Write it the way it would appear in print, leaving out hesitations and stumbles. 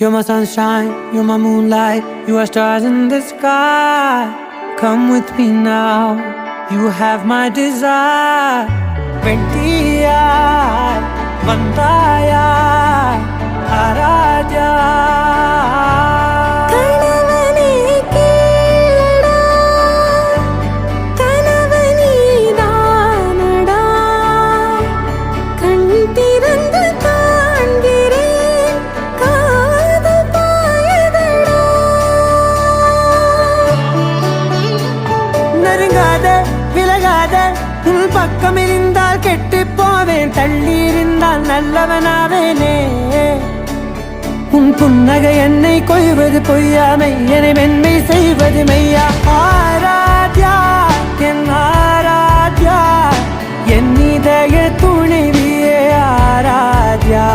You're my sunshine, you're my moonlight, you are stars in the sky. Come with me now, you have my desire. Vendiya, Vandaya, Aradya. பக்கம் இருந்தால் கெட்டு போவேன், தள்ளி இருந்தால் நல்லவனாவேனே. உன் புன்னகை என்னை கொய்வது பொய்யாமை, என்னை மென்மை செய்வது மெய்யா. ஆராத்யா என் ஆராத்யா, என் இதய துணைவியே ஆராத்யா.